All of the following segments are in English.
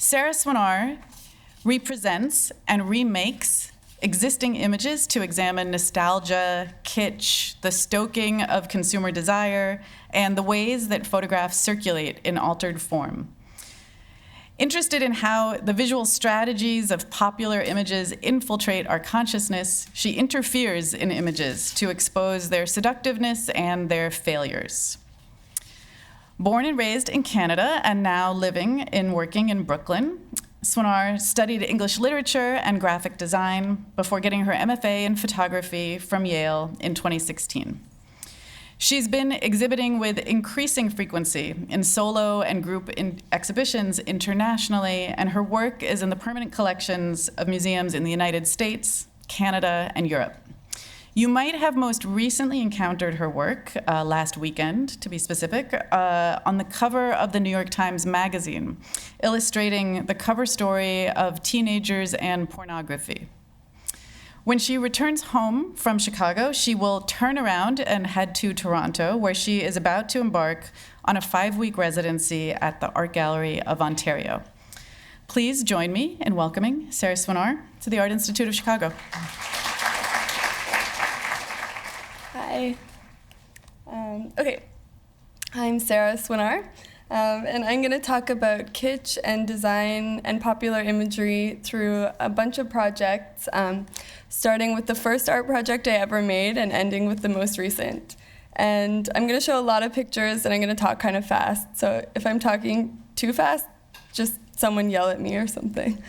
Sara Cwynar represents and remakes existing images to examine nostalgia, kitsch, the stoking of consumer desire, and the ways that photographs circulate in altered form. Interested in how the visual strategies of popular images infiltrate our consciousness, she interferes in images to expose their seductiveness and their failures. Born and raised in Canada and now living and working in Brooklyn, Cwynar studied English literature and graphic design before getting her MFA in photography from Yale in 2016. She's been exhibiting with increasing frequency in solo and group exhibitions internationally, and her work is in the permanent collections of museums in the United States, Canada, and Europe. You might have most recently encountered her work last weekend, to be specific, on the cover of the New York Times Magazine, illustrating the cover story of teenagers and pornography. When she returns home from Chicago, she will turn around and head to Toronto, where she is about to embark on a 5-week residency at the Art Gallery of Ontario. Please join me in welcoming Sara Cwynar to the Art Institute of Chicago. Hi. Okay, I'm Sara Cwynar, and I'm going to talk about kitsch and design and popular imagery through a bunch of projects, starting with the first art project I ever made and ending with the most recent. And I'm going to show a lot of pictures, and I'm going to talk kind of fast. So if I'm talking too fast, just someone yell at me or something.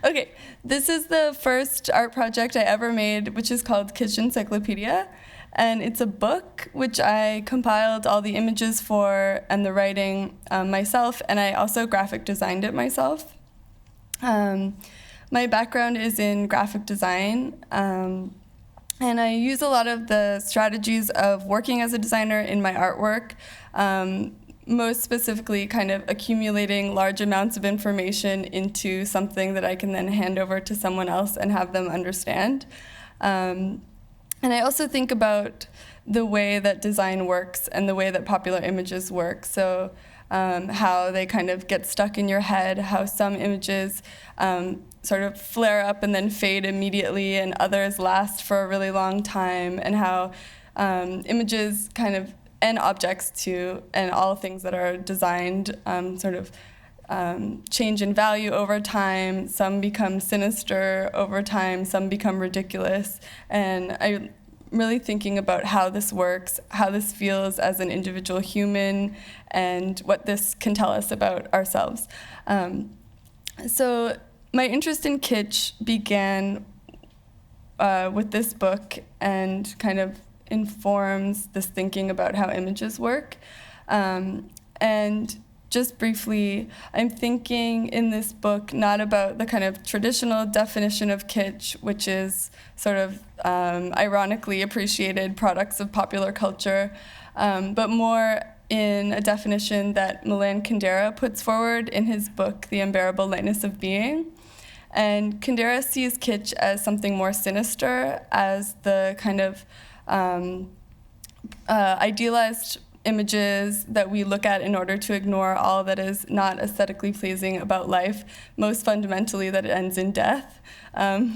Okay, this is the first art project I ever made, which is called Kitsch Encyclopedia. And it's a book which I compiled all the images for and the writing myself, and I also graphic designed it myself. My background is in graphic design, and I use a lot of the strategies of working as a designer in my artwork. Most specifically kind of accumulating large amounts of information into something that I can then hand over to someone else and have them understand. And I also think about the way that design works and the way that popular images work. So how they kind of get stuck in your head, how some images sort of flare up and then fade immediately and others last for a really long time, and how images kind of and objects too, and all things that are designed sort of change in value over time. Some become sinister over time, some become ridiculous. And I'm really thinking about how this works, how this feels as an individual human, and what this can tell us about ourselves. So my interest in kitsch began with this book and kind of informs this thinking about how images work. And just briefly, I'm thinking in this book not about the kind of traditional definition of kitsch, which is sort of ironically appreciated products of popular culture, but more in a definition that Milan Kundera puts forward in his book, The Unbearable Lightness of Being. And Kundera sees kitsch as something more sinister, as the kind of idealized images that we look at in order to ignore all that is not aesthetically pleasing about life, most fundamentally that it ends in death.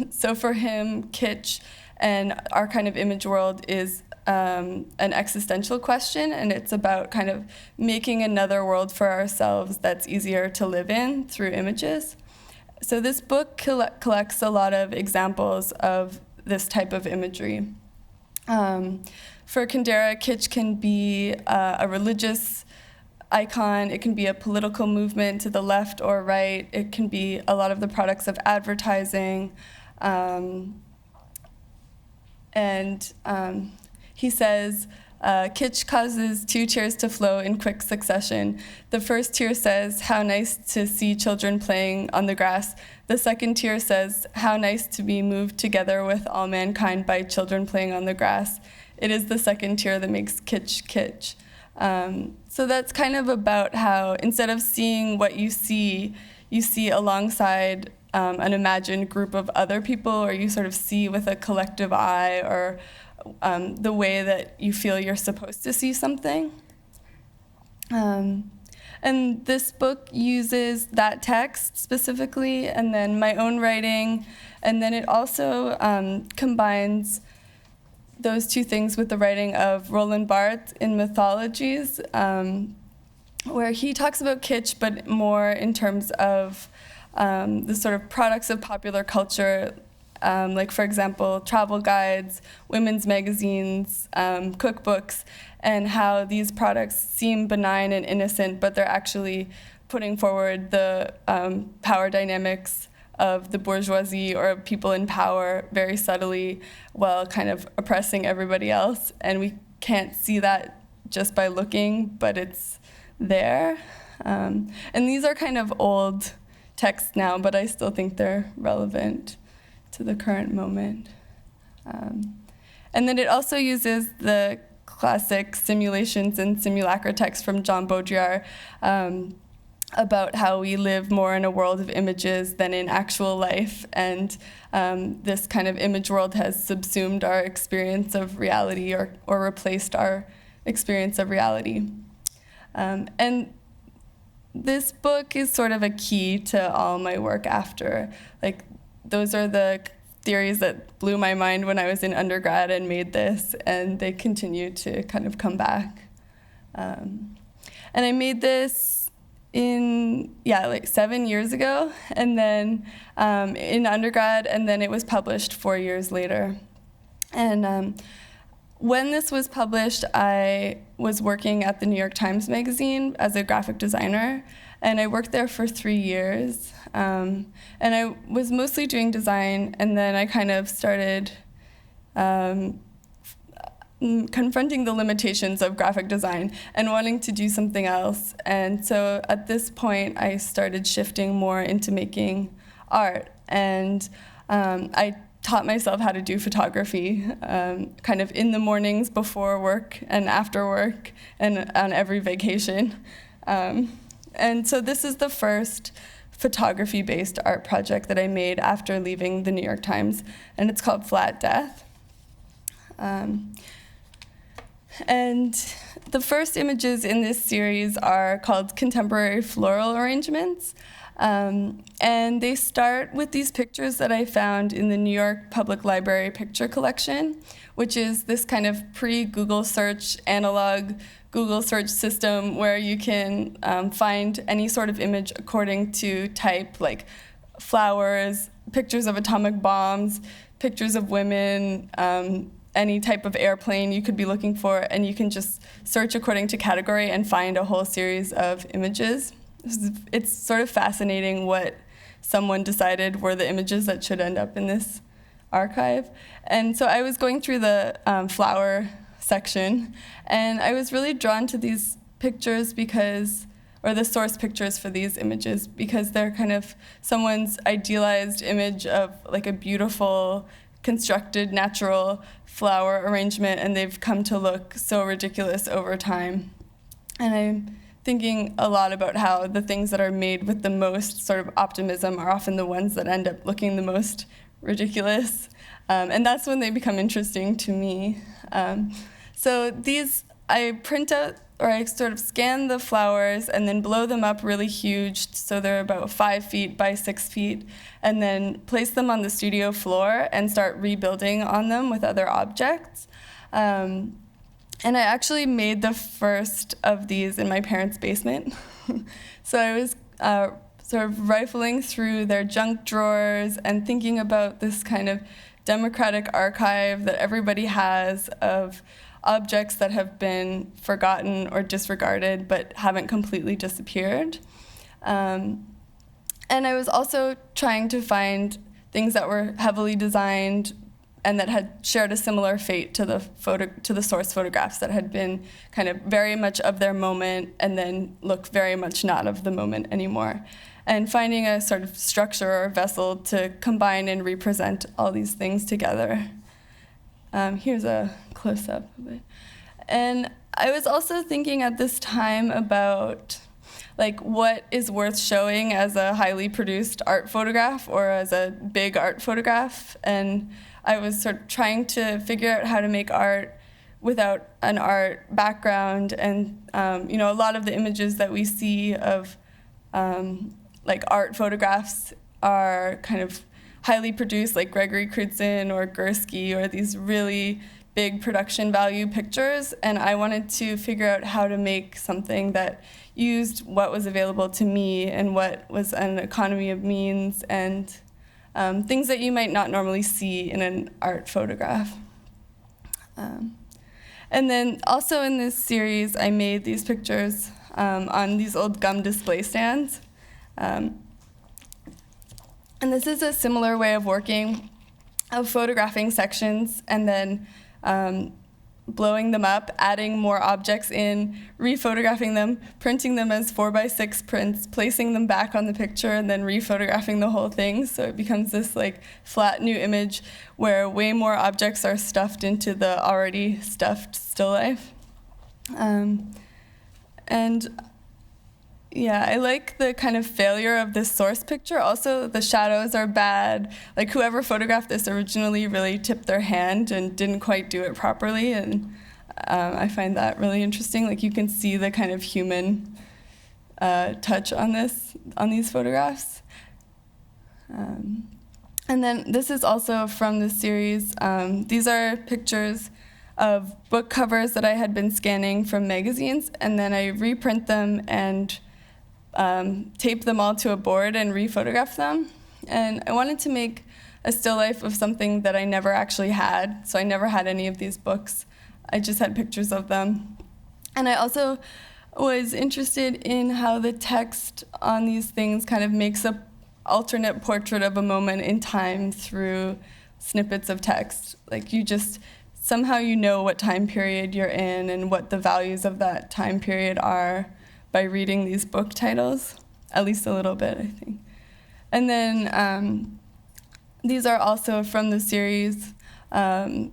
So for him, kitsch and our kind of image world is an existential question, and it's about kind of making another world for ourselves that's easier to live in through images. So this book collects a lot of examples of this type of imagery. For Kundera, kitsch can be a religious icon, it can be a political movement to the left or right, it can be a lot of the products of advertising. He says, kitsch causes 2 tears to flow in quick succession. The first tear says, how nice to see children playing on the grass. The second tear says, how nice to be moved together with all mankind by children playing on the grass. It is the second tear that makes kitsch kitsch. So that's kind of about how instead of seeing what you see alongside an imagined group of other people, or you sort of see with a collective eye, or the way that you feel you're supposed to see something. And this book uses that text specifically, and then my own writing, and then it also combines those two things with the writing of Roland Barthes in Mythologies, where he talks about kitsch, but more in terms of the sort of products of popular culture, like, for example, travel guides, women's magazines, cookbooks, and how these products seem benign and innocent, but they're actually putting forward the power dynamics of the bourgeoisie or people in power very subtly while kind of oppressing everybody else. And we can't see that just by looking, but it's there. And these are kind of old texts now, but I still think they're relevant to the current moment. And then it also uses the classic simulations and simulacra text from John Baudrillard about how we live more in a world of images than in actual life, and this kind of image world has subsumed our experience of reality or replaced our experience of reality. And this book is sort of a key to all my work after. Like, those are the theories that blew my mind when I was in undergrad and made this, and they continue to kind of come back. And I made this like 7 years ago, and then in undergrad, and then it was published 4 years later. And when this was published, I was working at the New York Times Magazine as a graphic designer, and I worked there for 3 years. And I was mostly doing design, and then I kind of started confronting the limitations of graphic design and wanting to do something else. And so at this point, I started shifting more into making art. And I taught myself how to do photography, kind of in the mornings before work and after work and on every vacation. And so this is the first photography-based art project that I made after leaving the New York Times, and it's called Flat Death. And the first images in this series are called contemporary floral arrangements. And they start with these pictures that I found in the New York Public Library picture collection, which is this kind of pre-Google search, analog Google search system where you can find any sort of image according to type, like flowers, pictures of atomic bombs, pictures of women, any type of airplane you could be looking for, and you can just search according to category and find a whole series of images. It's sort of fascinating what someone decided were the images that should end up in this archive. And so I was going through the flower section, and I was really drawn to these pictures or the source pictures for these images, because they're kind of someone's idealized image of like a beautiful, constructed, natural flower arrangement, and they've come to look so ridiculous over time. And I'm thinking a lot about how the things that are made with the most sort of optimism are often the ones that end up looking the most ridiculous. And that's when they become interesting to me. So these, I print out, or I sort of scan the flowers and then blow them up really huge, so they're about 5 feet by 6 feet, and then place them on the studio floor and start rebuilding on them with other objects. And I actually made the first of these in my parents' basement. So I was sort of rifling through their junk drawers and thinking about this kind of democratic archive that everybody has of objects that have been forgotten or disregarded but haven't completely disappeared. And I was also trying to find things that were heavily designed and that had shared a similar fate to the source photographs that had been kind of very much of their moment and then look very much not of the moment anymore. And finding a sort of structure or vessel to combine and represent all these things together. Here's a close-up of it. And I was also thinking at this time about like what is worth showing as a highly produced art photograph or as a big art photograph. And I was sort of trying to figure out how to make art without an art background. And a lot of the images that we see of like art photographs are kind of highly produced, like Gregory Crutzen or Gursky, or these really big production value pictures. And I wanted to figure out how to make something that used what was available to me and what was an economy of means, and things that you might not normally see in an art photograph. And then also in this series, I made these pictures on these old gum display stands. And this is a similar way of working, of photographing sections and then blowing them up, adding more objects in, rephotographing them, printing them as 4x6 prints, placing them back on the picture, and then rephotographing the whole thing. So it becomes this like flat new image where way more objects are stuffed into the already stuffed still life. Yeah, I like the kind of failure of this source picture. Also, the shadows are bad. Like, whoever photographed this originally really tipped their hand and didn't quite do it properly, and I find that really interesting. Like, you can see the kind of human touch on these photographs. And then this is also from the series. These are pictures of book covers that I had been scanning from magazines, and then I reprint them and tape them all to a board and rephotograph them. And I wanted to make a still life of something that I never actually had. So I never had any of these books. I just had pictures of them. And I also was interested in how the text on these things kind of makes an alternate portrait of a moment in time through snippets of text. Like, you just, somehow you know what time period you're in and what the values of that time period are by reading these book titles, at least a little bit, I think. And then these are also from the series.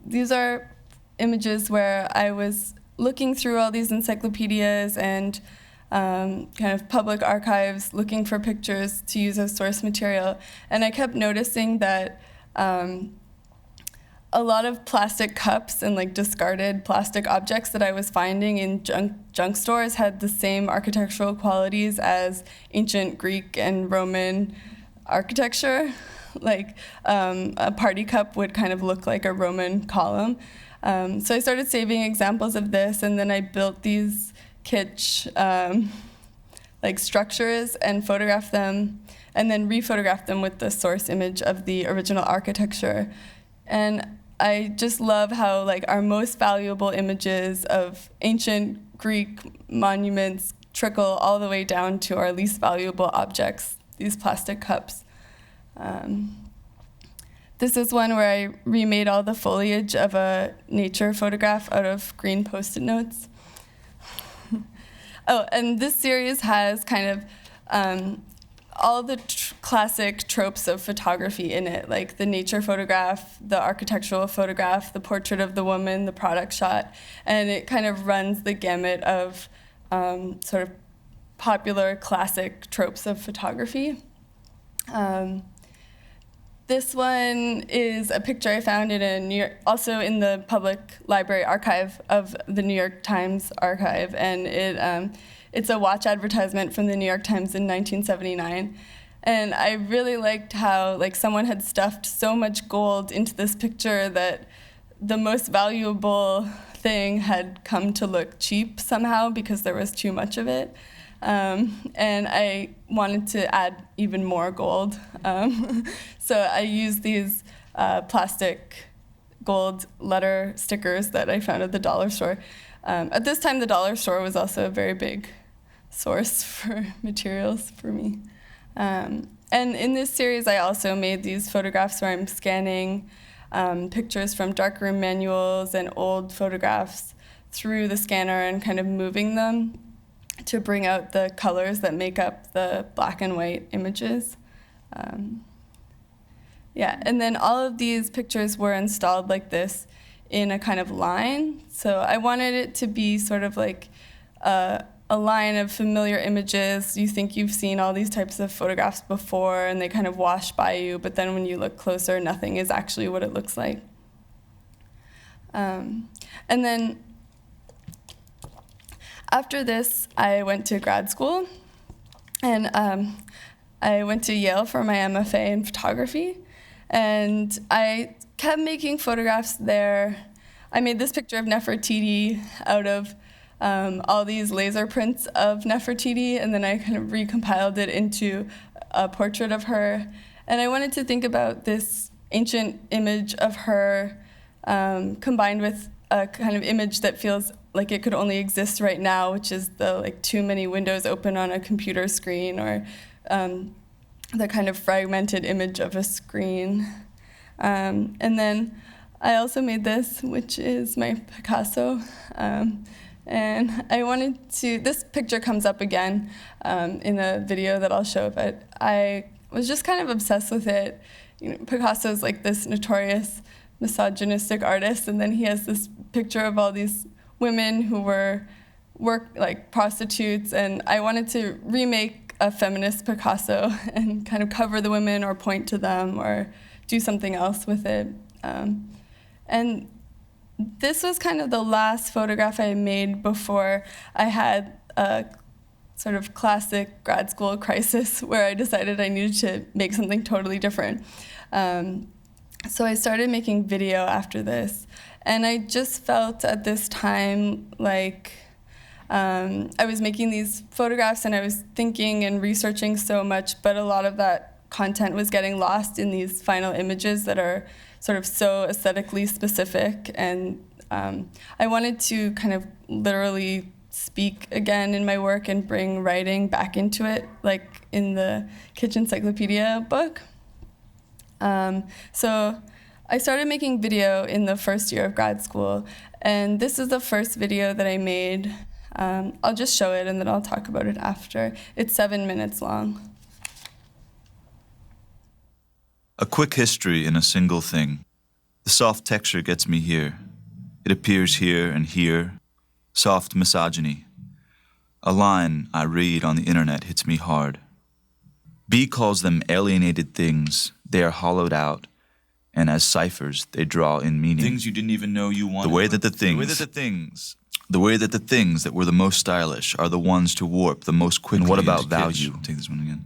These are images where I was looking through all these encyclopedias and kind of public archives, looking for pictures to use as source material. And I kept noticing that a lot of plastic cups and like discarded plastic objects that I was finding in junk stores had the same architectural qualities as ancient Greek and Roman architecture. Like a party cup would kind of look like a Roman column. So I started saving examples of this, and then I built these kitsch like structures and photographed them, and then rephotographed them with the source image of the original architecture. And I just love how like our most valuable images of ancient Greek monuments trickle all the way down to our least valuable objects, these plastic cups. This is one where I remade all the foliage of a nature photograph out of green Post-it notes. Oh, and this series has kind of all the classic tropes of photography in it, like the nature photograph, the architectural photograph, the portrait of the woman, the product shot, and it kind of runs the gamut of sort of popular classic tropes of photography. This one is a picture I found in a New York, also in the public library archive of the New York Times archive, and it's a watch advertisement from the New York Times in 1979. And I really liked how like someone had stuffed so much gold into this picture that the most valuable thing had come to look cheap somehow because there was too much of it. And I wanted to add even more gold. So I used these plastic gold letter stickers that I found at the dollar store. At this time, the dollar store was also a very big source for materials for me. And in this series, I also made these photographs where I'm scanning pictures from darkroom manuals and old photographs through the scanner and kind of moving them to bring out the colors that make up the black and white images. Yeah, and then all of these pictures were installed like this in a kind of line. So I wanted it to be sort of like a line of familiar images. You think you've seen all these types of photographs before and they kind of wash by you, but then when you look closer, nothing is actually what it looks like. And then after this, I went to grad school, and I went to Yale for my MFA in photography, and I kept making photographs there. I made this picture of Nefertiti out of all these laser prints of Nefertiti, and then I kind of recompiled it into a portrait of her. And I wanted to think about this ancient image of her combined with a kind of image that feels like it could only exist right now, which is the like too many windows open on a computer screen, or the kind of fragmented image of a screen. And then I also made this, which is my Picasso. And I wanted to, this picture comes up again in a video that I'll show, but I was just kind of obsessed with it. You know, Picasso's like this notorious misogynistic artist, and then he has this picture of all these women who were like prostitutes, and I wanted to remake a feminist Picasso and kind of cover the women or point to them or do something else with it. And this was kind of the last photograph I made before I had a sort of classic grad school crisis where I decided I needed to make something totally different. So I started making video after this, and I just felt at this time like I was making these photographs and I was thinking and researching so much, but a lot of that content was getting lost in these final images that are sort of so aesthetically specific. And I wanted to kind of literally speak again in my work and bring writing back into it, like in the Kitsch Encyclopedia book. So I started making video in the first year of grad school, and this is the first video that I made. I'll just show it and then I'll talk about it after. It's 7 minutes long. A quick history in a single thing. The soft texture gets me here. It appears here and here. Soft misogyny. A line I read on the internet hits me hard. B calls them alienated things. They are hollowed out, and as ciphers, they draw in meaning. Things you didn't even know you wanted. The way that the things that were the most stylish are the ones to warp the most quickly. And what about value? Take this one again.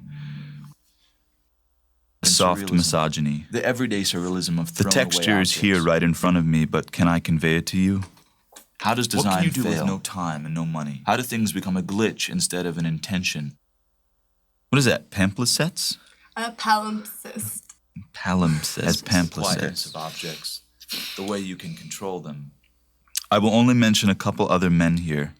Soft misogyny. The everyday surrealism of the texture is here right in front of me, but can I convey it to you? How does design fail? What can you do with no time and no money? How do things become a glitch instead of an intention? What is that, pamphlet-sets? Palimpsest. Palimpsest. As pamphlet-sets of objects. The way you can control them. I will only mention a couple other men here.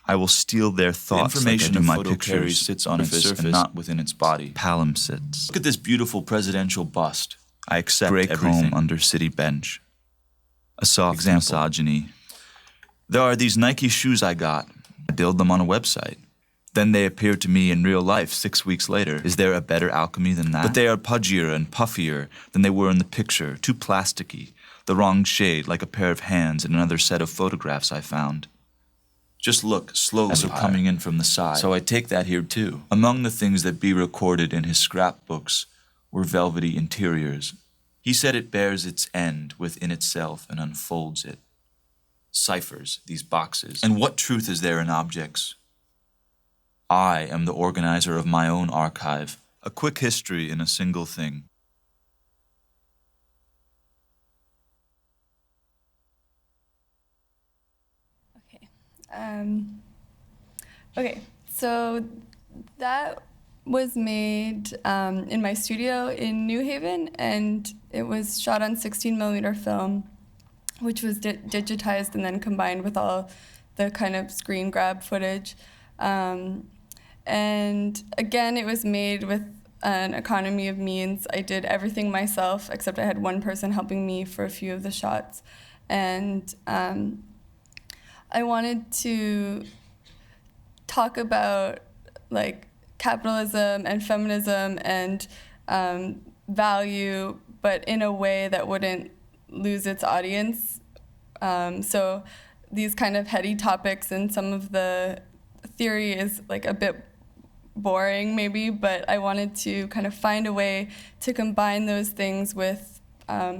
I will steal their thoughts. The information like my pictures sits on its surface and not within its body. Palimpsest. Look at this beautiful presidential bust. I accept Grey everything. Chrome under city bench. A soft misogyny. There are these Nike shoes I got. I build them on a website. Then they appear to me in real life 6 weeks later. Is there a better alchemy than that? But they are pudgier and puffier than they were in the picture, too plasticky, the wrong shade, like a pair of hands in another set of photographs I found. Just look, slowly, as they're coming in from the side. So I take that here too. Among the things that B recorded in his scrapbooks were velvety interiors. He said it bears its end within itself and unfolds it. Ciphers, these boxes. And what truth is there in objects? I am the organizer of my own archive, a quick history in a single thing. Okay, so that was made in my studio in New Haven, and it was shot on 16mm film, which was digitized and then combined with all the kind of screen grab footage. And again, it was made with an economy of means. I did everything myself, except I had one person helping me for a few of the shots. And I wanted to talk about like capitalism and feminism and value, but in a way that wouldn't lose its audience. So these kind of heady topics and some of the theory is like a bit boring maybe, but I wanted to kind of find a way to combine those things with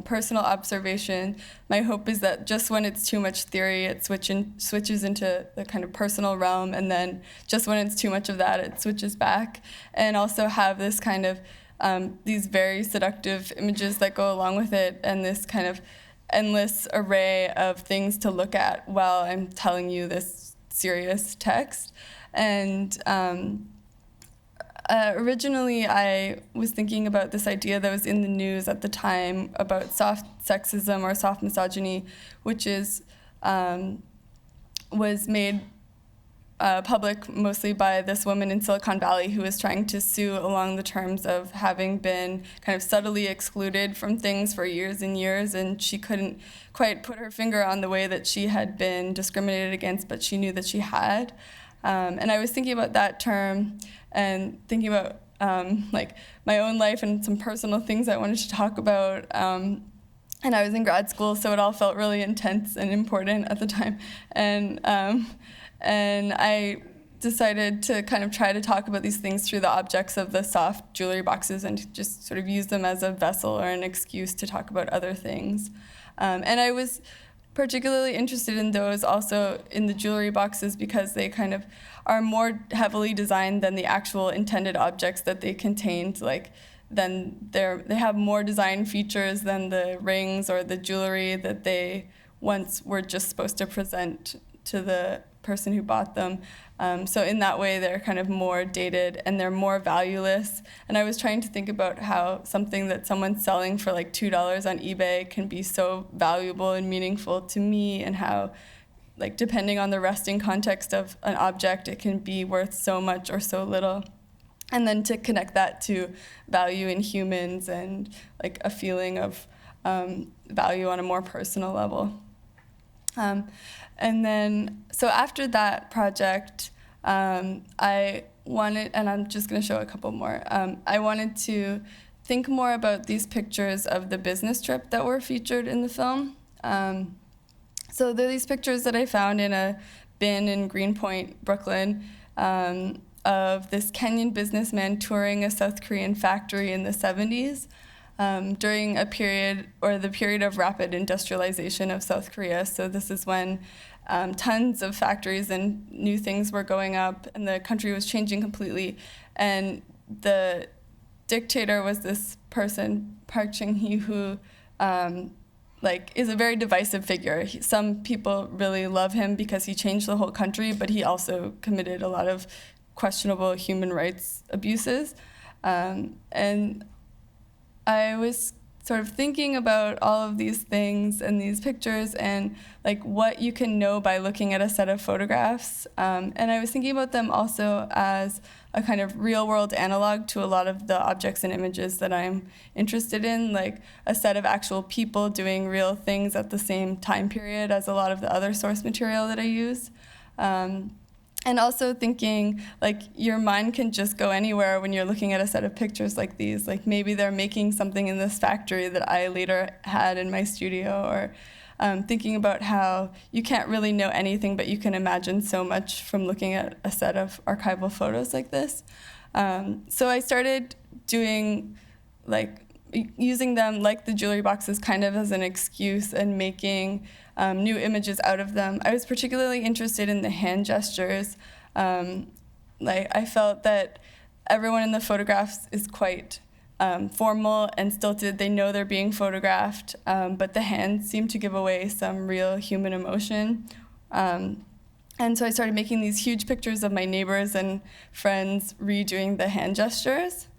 personal observation. My hope is that just when it's too much theory, it switches into the kind of personal realm, and then just when it's too much of that, it switches back. And also have this kind of these very seductive images that go along with it, and this kind of endless array of things to look at while I'm telling you this serious text. And originally, I was thinking about this idea that was in the news at the time about soft sexism or soft misogyny, which was made public mostly by this woman in Silicon Valley who was trying to sue along the terms of having been kind of subtly excluded from things for years and years, and she couldn't quite put her finger on the way that she had been discriminated against, but she knew that she had. And I was thinking about that term and thinking about like my own life and some personal things I wanted to talk about. And I was in grad school, so it all felt really intense and important at the time. And I decided to kind of try to talk about these things through the objects of the soft jewelry boxes and to just sort of use them as a vessel or an excuse to talk about other things. And I was particularly interested in those also in the jewelry boxes because they kind of are more heavily designed than the actual intended objects that they contained. Like, then they have more design features than the rings or the jewelry that they once were just supposed to present to the person who bought them. So in that way, they're kind of more dated and they're more valueless. And I was trying to think about how something that someone's selling for like $2 on eBay can be so valuable and meaningful to me, and how, like, depending on the resting context of an object, it can be worth so much or so little. And then to connect that to value in humans and like a feeling of value on a more personal level. And then, so after that project, I wanted, and I'm just going to show a couple more, I wanted to think more about these pictures of the business trip that were featured in the film. So they're these pictures that I found in a bin in Greenpoint, Brooklyn, of this Kenyan businessman touring a South Korean factory in the 70s. During a period, or the period of rapid industrialization of South Korea. So this is when tons of factories and new things were going up, and the country was changing completely. And the dictator was this person, Park Chung-hee, who is a very divisive figure. Some people really love him because he changed the whole country, but he also committed a lot of questionable human rights abuses. And I was sort of thinking about all of these things and these pictures and like what you can know by looking at a set of photographs. And I was thinking about them also as a kind of real world analog to a lot of the objects and images that I'm interested in, like a set of actual people doing real things at the same time period as a lot of the other source material that I use. And also thinking, like, your mind can just go anywhere when you're looking at a set of pictures like these. Like, maybe they're making something in this factory that I later had in my studio, or thinking about how you can't really know anything, but you can imagine so much from looking at a set of archival photos like this. So I started doing, using them, like the jewelry boxes, kind of as an excuse and making new images out of them. I was particularly interested in the hand gestures. I felt that everyone in the photographs is quite formal and stilted. They know they're being photographed, but the hands seem to give away some real human emotion. And so I started making these huge pictures of my neighbors and friends redoing the hand gestures.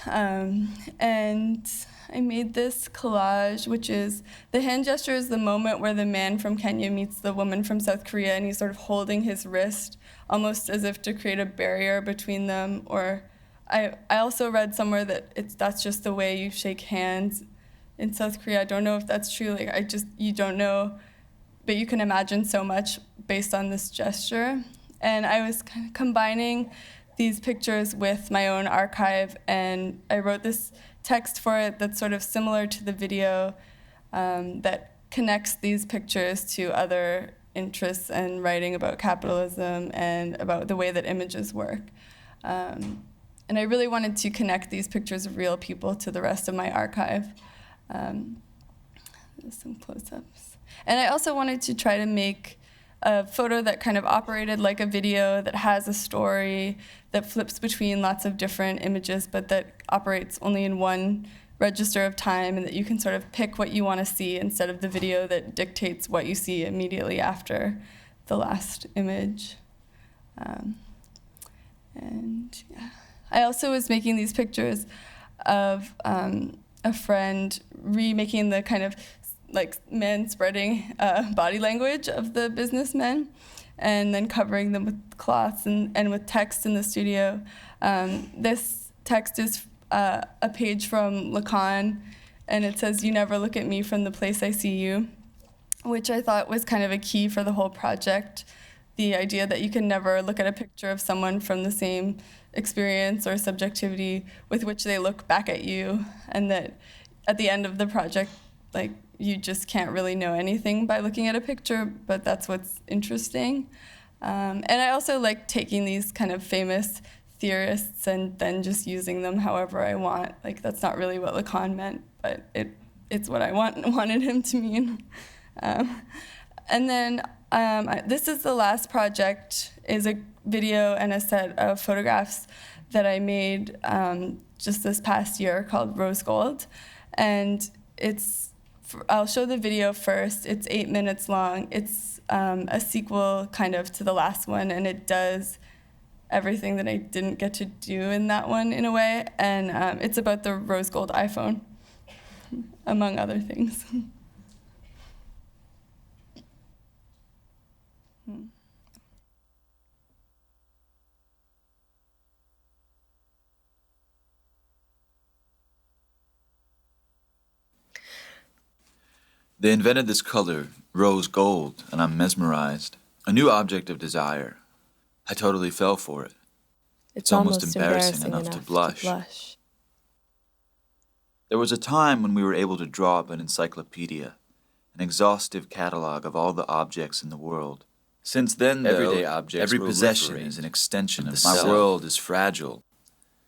And I made this collage, which is, the hand gesture is the moment where the man from Kenya meets the woman from South Korea, and he's sort of holding his wrist, almost as if to create a barrier between them. Or I also read somewhere that that's just the way you shake hands in South Korea. I don't know if that's true. You don't know, but you can imagine so much based on this gesture. And I was kind of combining these pictures with my own archive, and I wrote this text for it that's sort of similar to the video, that connects these pictures to other interests and writing about capitalism and about the way that images work. And I really wanted to connect these pictures of real people to the rest of my archive. There's some close-ups. And I also wanted to try to make a photo that kind of operated like a video, that has a story, that flips between lots of different images, but that operates only in one register of time, and that you can sort of pick what you want to see instead of the video that dictates what you see immediately after the last image. And yeah. I also was making these pictures of a friend remaking the kind of like men spreading body language of the businessmen, and then covering them with cloths and with text in the studio. This text is a page from Lacan, and it says, "You never look at me from the place I see you," which I thought was kind of a key for the whole project. The idea that you can never look at a picture of someone from the same experience or subjectivity with which they look back at you, and that at the end of the project, like, you just can't really know anything by looking at a picture, but that's what's interesting. And I also like taking these kind of famous theorists and then just using them however I want. Like, that's not really what Lacan meant, but it's what I wanted him to mean. And then this is the last project, is a video and a set of photographs that I made just this past year called Rose Gold. And I'll show the video first. It's 8 minutes long. It's a sequel kind of to the last one, and it does everything that I didn't get to do in that one in a way. And it's about the rose gold iPhone, among other things. They invented this color, rose gold, and I'm mesmerized. A new object of desire. I totally fell for it. It's almost embarrassing enough to blush. There was a time when we were able to draw up an encyclopedia, an exhaustive catalog of all the objects in the world. Since then, everyday objects, every possession is an extension of my world is fragile.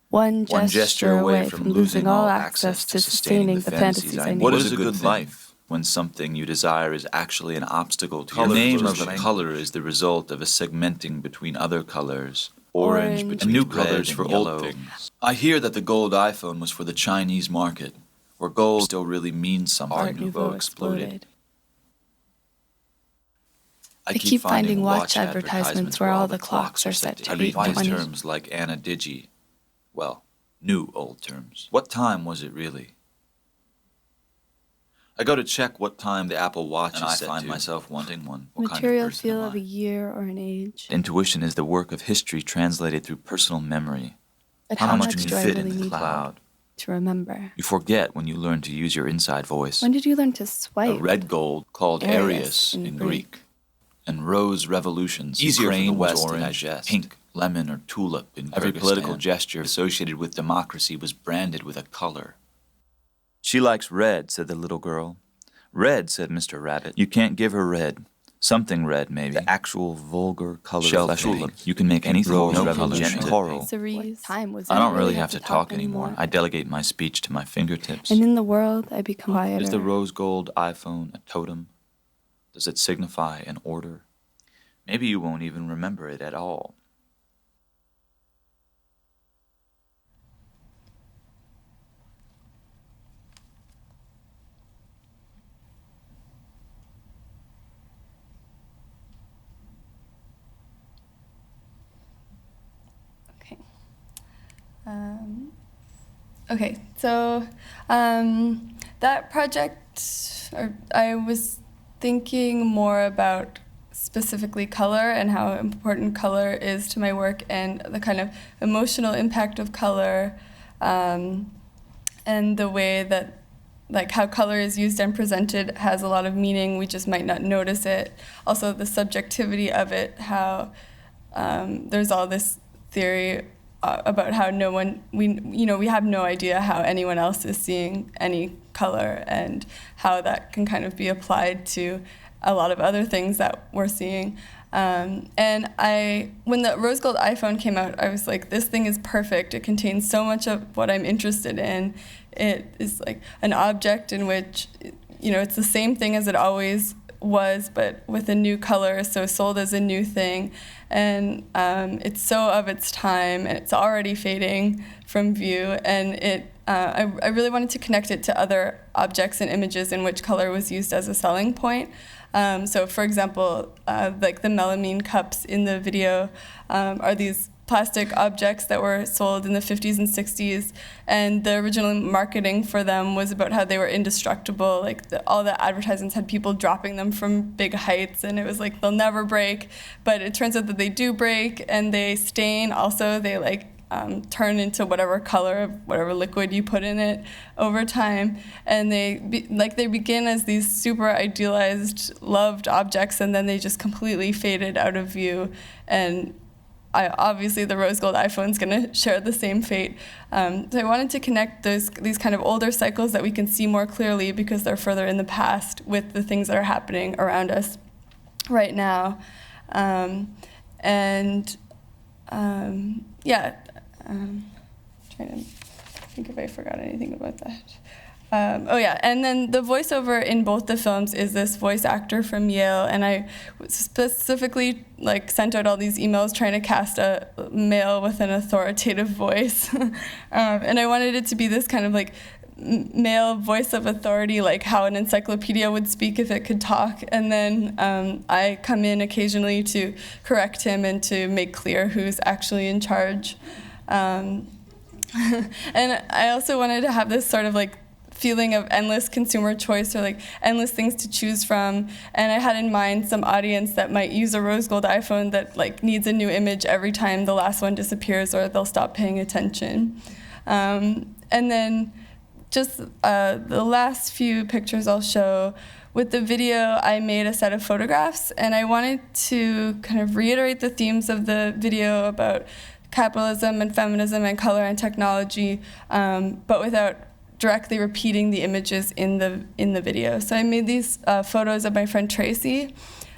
One gesture away from losing all access to sustaining the fantasies I need. What is a good life when something you desire is actually an obstacle to your The name of a color is the result of a segmenting between other colors. Orange and new colors for old things. I hear that the gold iPhone was for the Chinese market, where gold still really means something. Art Nouveau exploded. I keep finding watch advertisements where all the clocks are set to 8:20. I read terms like Anna Digi. Well, new old terms. What time was it really? I go to check what time the Apple Watch is set to. I find myself wanting one. What Material kind of person feel am of a year or an age. Intuition is the work of history translated through personal memory. But how much can you fit in the cloud? To remember. You forget when you learn to use your inside voice. When did you learn to swipe? A red gold called Arius in Greek. And rose revolutions. Easier for the West to digest. Pink, lemon, or tulip in every political gesture associated with democracy was branded with a color. She likes red, said the little girl. Red, said Mr. Rabbit. You can't give her red. Something red, maybe. The actual vulgar color of tulip. You can make anything no color. Coral. I don't really have to talk anymore. I delegate my speech to my fingertips. And in the world, I become quieter. Is the rose gold iPhone a totem? Does it signify an order? Maybe you won't even remember it at all. Okay, so that project, I was thinking more about specifically color and how important color is to my work and the kind of emotional impact of color, and the way that, like, how color is used and presented has a lot of meaning, we just might not notice it. Also the subjectivity of it, how there's all this theory about how we have no idea how anyone else is seeing any color, and how that can kind of be applied to a lot of other things that we're seeing. And when the rose gold iPhone came out, I was like, this thing is perfect. It contains so much of what I'm interested in. It is like an object in which, it's the same thing as it always was, but with a new color, so sold as a new thing. And it's so of its time, and it's already fading from view. And I really wanted to connect it to other objects and images in which color was used as a selling point. So for example, like the melamine cups in the video are these plastic objects that were sold in the 50s and 60s, and the original marketing for them was about how they were indestructible. Like all the advertisements had people dropping them from big heights, and it was like they'll never break. But it turns out that they do break, and they stain. Also, they turn into whatever color, whatever liquid you put in it over time, and they begin as these super idealized, loved objects, and then they just completely faded out of view. And obviously the rose gold iPhone is going to share the same fate. So I wanted to connect these kind of older cycles that we can see more clearly because they're further in the past with the things that are happening around us right now. Trying to think if I forgot anything about that. And then the voiceover in both the films is this voice actor from Yale, and I specifically sent out all these emails trying to cast a male with an authoritative voice, and I wanted it to be this kind of male voice of authority, like how an encyclopedia would speak if it could talk. And then I come in occasionally to correct him and to make clear who's actually in charge. And I also wanted to have this sort of feeling of endless consumer choice, or endless things to choose from. And I had in mind some audience that might use a rose gold iPhone that needs a new image every time the last one disappears, or they'll stop paying attention. And then just the last few pictures I'll show. With the video, I made a set of photographs, and I wanted to kind of reiterate the themes of the video about capitalism and feminism and color and technology, but without directly repeating the images in the video. So I made these photos of my friend Tracy,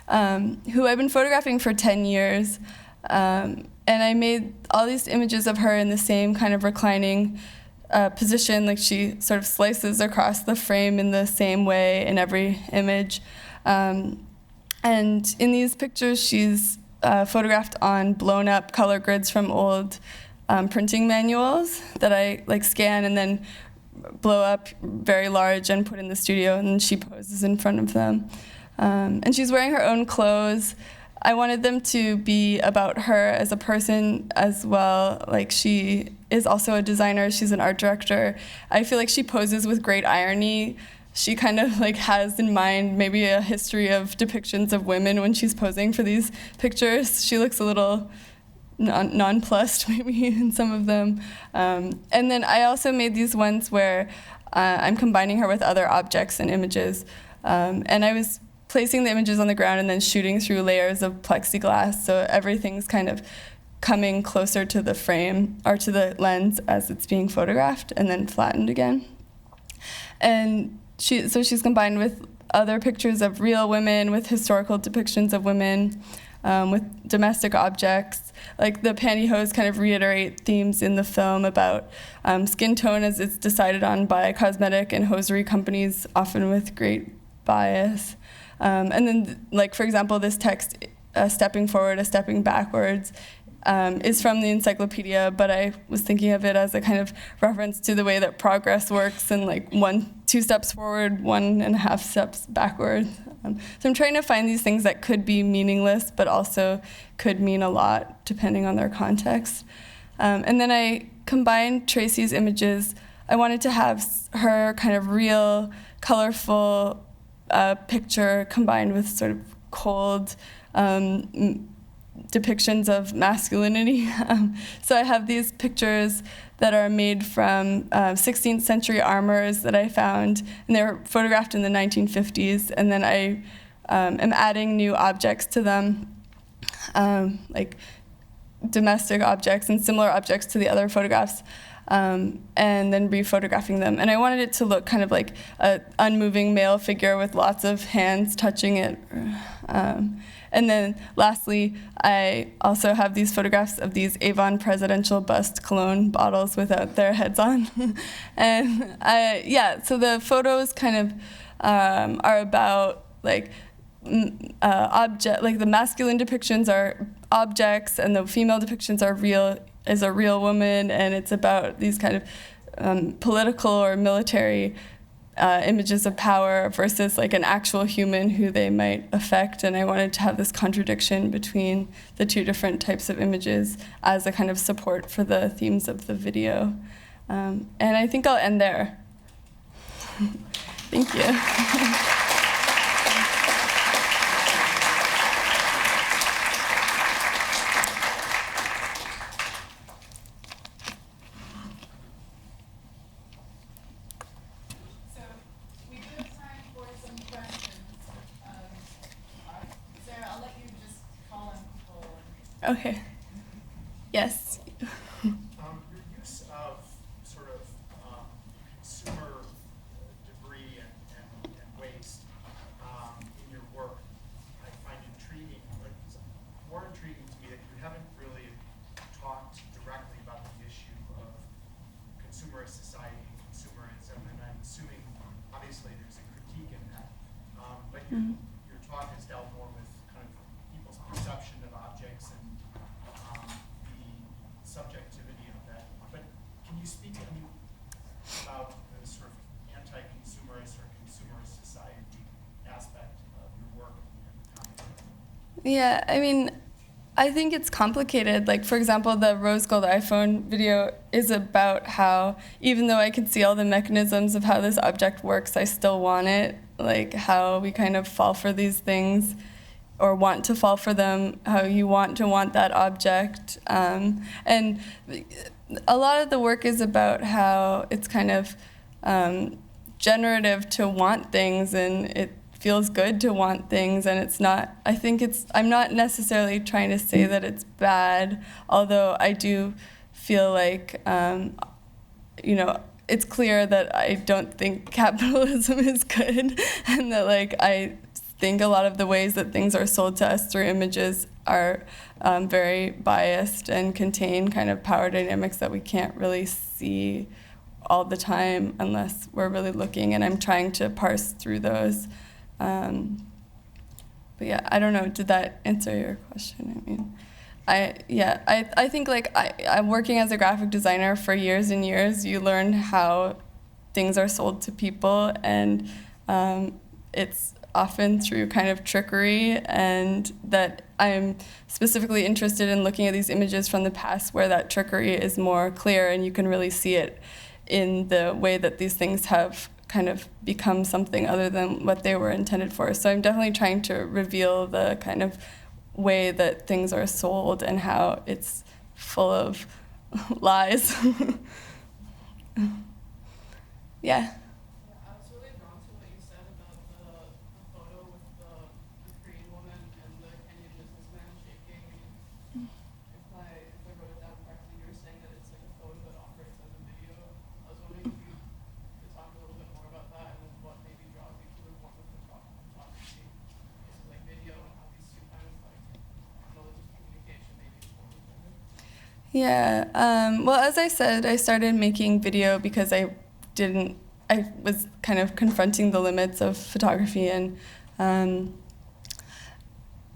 who I've been photographing for 10 years, and I made all these images of her in the same kind of reclining position, she sort of slices across the frame in the same way in every image. And in these pictures, she's photographed on blown up color grids from old printing manuals that I scan and then blow up very large and put in the studio, and she poses in front of them. And she's wearing her own clothes. I wanted them to be about her as a person as well. She is also a designer, she's an art director. I feel like she poses with great irony. She kind of has in mind maybe a history of depictions of women when she's posing for these pictures. She looks a little nonplussed maybe in some of them. And then I also made these ones where I'm combining her with other objects and images. And I was placing the images on the ground and then shooting through layers of plexiglass, so everything's kind of coming closer to the frame or to the lens as it's being photographed and then flattened again. And she's combined with other pictures of real women, with historical depictions of women, with domestic objects. The pantyhose kind of reiterate themes in the film about skin tone as it's decided on by cosmetic and hosiery companies, often with great bias. And then, for example, this text, a stepping forward, a stepping backwards, is from the encyclopedia, but I was thinking of it as a kind of reference to the way that progress works, and 2 steps forward, 1.5 steps backward. So I'm trying to find these things that could be meaningless, but also could mean a lot depending on their context. And then I combined Tracy's images. I wanted to have her kind of real, colorful picture combined with sort of cold depictions of masculinity. So I have these pictures that are made from 16th century armors that I found, and they were photographed in the 1950s, and then I am adding new objects to them, domestic objects and similar objects to the other photographs, and then rephotographing them. And I wanted it to look kind of like an unmoving male figure with lots of hands touching it. And then lastly, I also have these photographs of these Avon presidential bust cologne bottles without their heads on. And so the photos kind of are about like the masculine depictions are objects and the female depictions are a real woman, and it's about these kind of political or military images of power versus like an actual human who they might affect. And I wanted to have this contradiction between the two different types of images as a kind of support for the themes of the video. And I think I'll end there. Thank you. Okay. Yes. Your use of sort of consumer debris and waste in your work, I find intriguing. But it's more intriguing to me that you haven't really talked directly about the issue of consumerist society, consumerism, and I'm assuming, obviously, there's a critique in that. But your talk has dealt more with kind of people's perception of objects and the subjectivity of that. But can you speak about the sort of anti-consumerist or consumerist society aspect of your work and comment? Yeah, I mean, I think it's complicated. Like, for example, the rose gold iPhone video is about how, even though I can see all the mechanisms of how this object works, I still want it. Like, how we kind of fall for these things or want to fall for them, how you want to want that object. And a lot of the work is about how it's kind of generative to want things, and it feels good to want things, and it's not, I'm not necessarily trying to say that it's bad, although I do feel like, it's clear that I don't think capitalism is good, and that I think a lot of the ways that things are sold to us through images are very biased and contain kind of power dynamics that we can't really see all the time unless we're really looking, and I'm trying to parse through those. But yeah, I don't know, did that answer your question? I mean, I think I'm working as a graphic designer for years and years. You learn how things are sold to people, and it's often through kind of trickery, and that I'm specifically interested in looking at these images from the past where that trickery is more clear and you can really see it in the way that these things have kind of become something other than what they were intended for. So I'm definitely trying to reveal the kind of way that things are sold and how it's full of lies. Yeah. I was really drawn to what you said about the photo with the Korean woman and the Kenyan businessman shaking. If I wrote it down correctly, you were saying that it's like a photo that operates as a video. I was wondering if you could talk a little bit more about that and what maybe draws you to the form of photography. Is it like video and how these two kind of modes of communication maybe form each other? Yeah. Well, as I said, I started making video because I was kind of confronting the limits of photography, and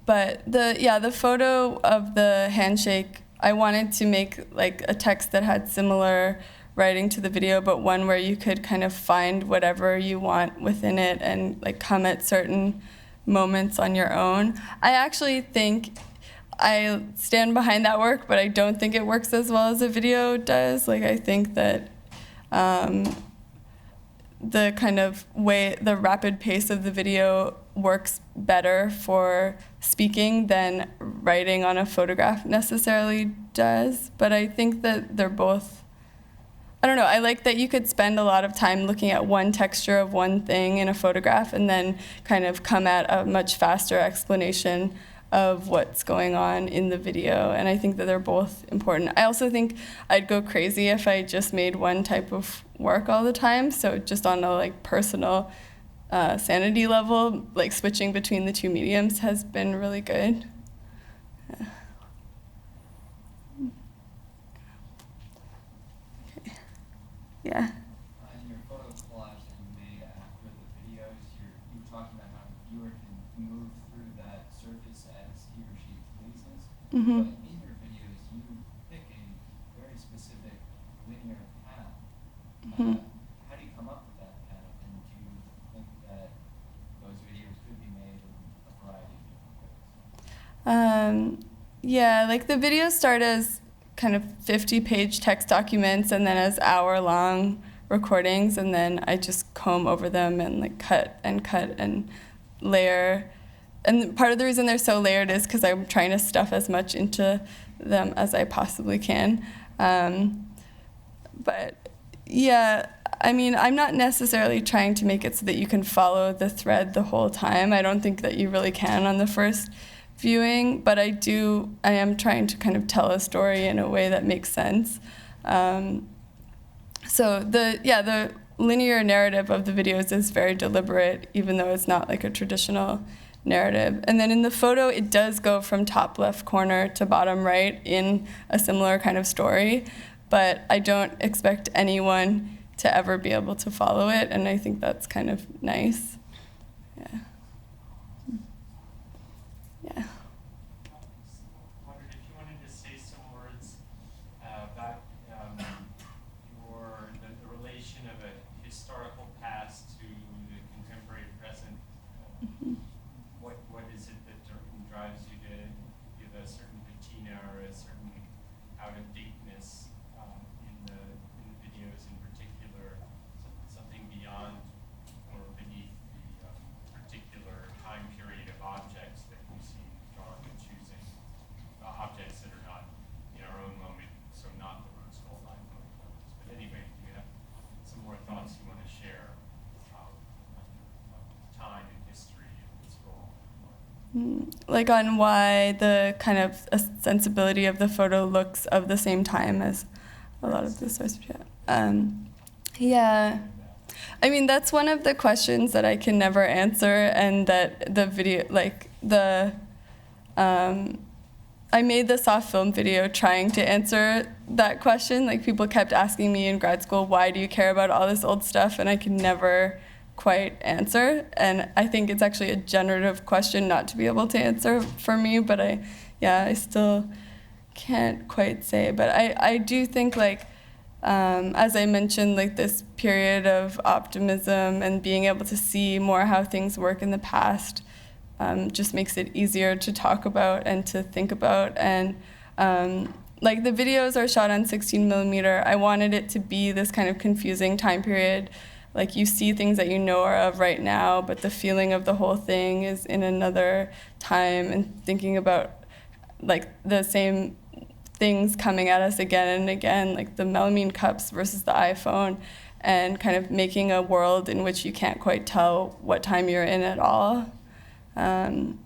but the photo of the handshake, I wanted to make like a text that had similar writing to the video, but one where you could kind of find whatever you want within it and like come at certain moments on your own. I actually think I stand behind that work, but I don't think it works as well as a video does. Like, I think that the kind of way, the rapid pace of the video works better for speaking than writing on a photograph necessarily does. But I think that they're both, I don't know, I like that you could spend a lot of time looking at one texture of one thing in a photograph and then kind of come at a much faster explanation of what's going on in the video, and I think that they're both important. I also think I'd go crazy if I just made one type of work all the time, so just on a like personal sanity level, like switching between the two mediums has been really good. Yeah. In your photo collage that you made after the videos, you were talking about how the viewer can move through that surface as he or she pleases. Mm-hmm. But in your videos, you pick a very specific linear path. Mm-hmm. How do you come up with that path, and do you think that those videos could be made in a variety of different ways? Yeah, like the videos start as kind of 50-page text documents and then as hour-long recordings, and then I just comb over them and like cut and layer. And part of the reason they're so layered is because I'm trying to stuff as much into them as I possibly can. But yeah, I mean, I'm not necessarily trying to make it so that you can follow the thread the whole time. I don't think that you really can on the first viewing, but I am trying to kind of tell a story in a way that makes sense. So the linear narrative of the videos is very deliberate, even though it's not like a traditional narrative. And then in the photo, it does go from top left corner to bottom right in a similar kind of story, but I don't expect anyone to ever be able to follow it, and I think that's kind of nice. Yeah. Yeah. Wondered if you wanted to say some words about the relation of a historical past to the contemporary present. What is it that drives you to give a certain patina or a certain out-of-dateness in the videos in particular, something beyond or beneath the particular time period of objects that we see drawing and choosing, objects that are not in our own moment, so not the Rose Gold Line photos. But anyway, do you have some more thoughts you want to share about time and history and its role? Like on why the kind of a sensibility of the photo looks of the same time as a lot of the source material. Yeah. I mean, that's one of the questions that I can never answer, and that the video, like I made the soft film video trying to answer that question. Like, people kept asking me in grad school, why do you care about all this old stuff? And I could never quite answer. And I think it's actually a generative question not to be able to answer for me, but I still can't quite say. But I do think, like, as I mentioned, like this period of optimism and being able to see more how things work in the past just makes it easier to talk about and to think about. And like the videos are shot on 16mm. I wanted it to be this kind of confusing time period. Like, you see things that you know are of right now, but the feeling of the whole thing is in another time, and thinking about like the same things coming at us again and again, like the melamine cups versus the iPhone, and kind of making a world in which you can't quite tell what time you're in at all. And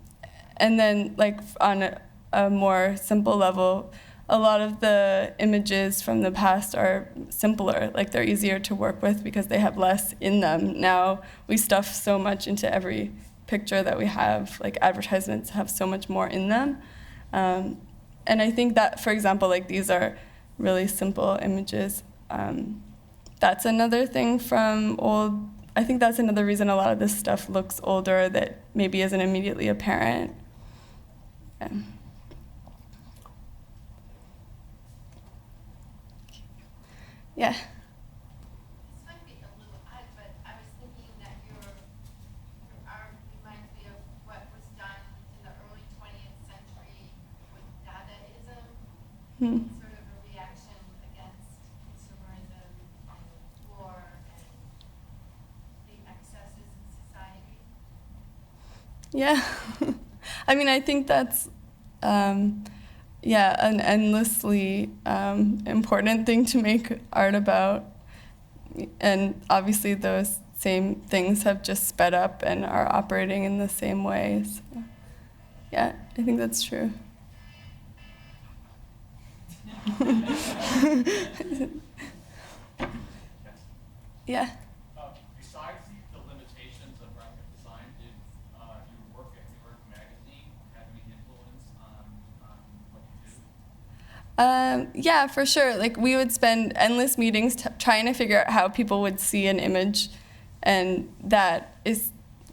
then, like, on a more simple level, a lot of the images from the past are simpler. Like, they're easier to work with because they have less in them. Now we stuff so much into every picture that we have. Like, advertisements have so much more in them. And I think that, for example, like, these are really simple images. That's another thing from old. I think that's another reason a lot of this stuff looks older that maybe isn't immediately apparent. Yeah. Yeah. This might be a little odd, but I was thinking that your art reminds me of what was done in the early 20th century with Dadaism, sort of a reaction against consumerism and war and the excesses in society. Yeah. I mean, I think that's an endlessly important thing to make art about. And obviously those same things have just sped up and are operating in the same way. So, yeah, I think that's true. Yeah. Besides the limitations of Yeah, for sure. Like, we would spend endless meetings trying to figure out how people would see an image, and that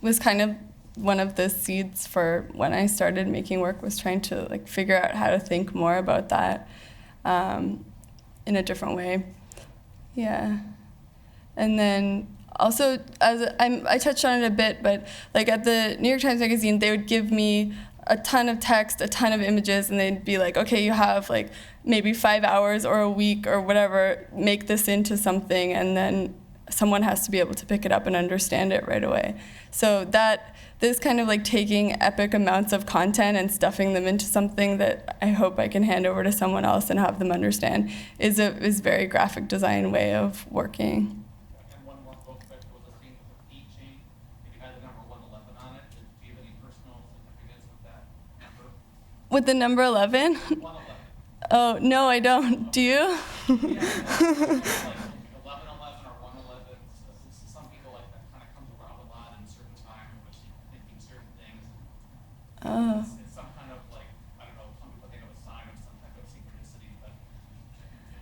was kind of one of the seeds for when I started making work, was trying to like figure out how to think more about that in a different way. Yeah. And then also, I touched on it a bit, but like at the New York Times Magazine, they would give me a ton of text, a ton of images, and they'd be like, okay, you have like maybe 5 hours or a week or whatever, make this into something, and then someone has to be able to pick it up and understand it right away. So this kind of like taking epic amounts of content and stuffing them into something that I hope I can hand over to someone else and have them understand is very graphic design way of working. And one more book that was a thing with a keychain. If you had the number 111 on it, do you have any personal significance with that number? With the number 11? 111. Oh, no, I don't. Do you? Yeah, like 1111 or 111. Some people like that kind of comes around a lot in a certain time in which you're thinking certain things. Oh. It's some kind of like, I don't know, some people think of a sign of some type of synchronicity, but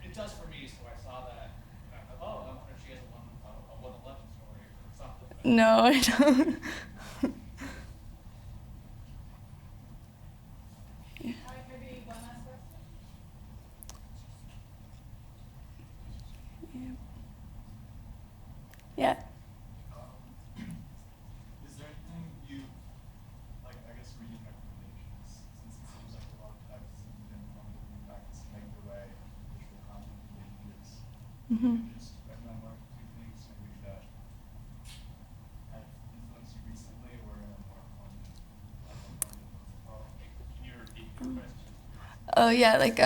it does for me. So I saw that, and I thought, oh, I wonder if she has a 111 story or something. No, I don't. All right, maybe one last question. Yeah. Is there anything you, like, I guess reading recommendations, since it seems like a lot of texts have been from the practice to make their way into visual content for many years. Just recommend one or two things maybe that have influenced you recently or in a more Can you repeat your question? Oh yeah, like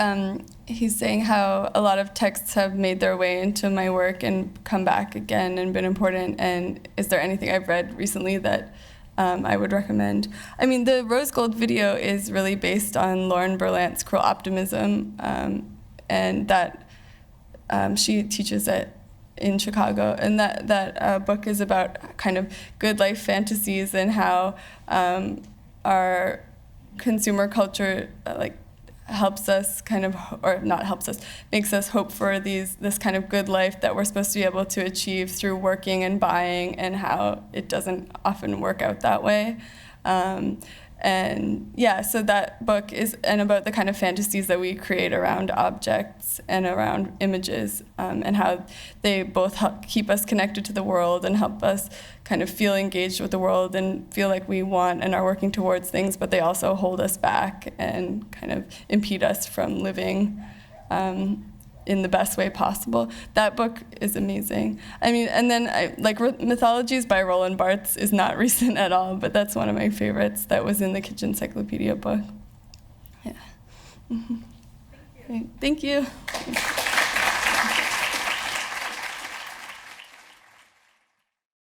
he's saying how a lot of texts have made their way into my work and come back again and been important. And is there anything I've read recently that I would recommend? I mean, the Rose Gold video is really based on Lauren Berlant's Cruel Optimism, and that she teaches it in Chicago. And that book is about kind of good life fantasies and how our consumer culture helps us kind of, or not helps us, makes us hope for this kind of good life that we're supposed to be able to achieve through working and buying, and how it doesn't often work out that way. And yeah, so that book is about the kind of fantasies that we create around objects and around images, and how they both help keep us connected to the world and help us kind of feel engaged with the world and feel like we want and are working towards things, but they also hold us back and kind of impede us from living in the best way possible. That book is amazing. I mean, and then Mythologies by Roland Barthes is not recent at all, but that's one of my favorites that was in the Kitsch Encyclopedia book. Yeah. Mm-hmm. Thank you. Thank you.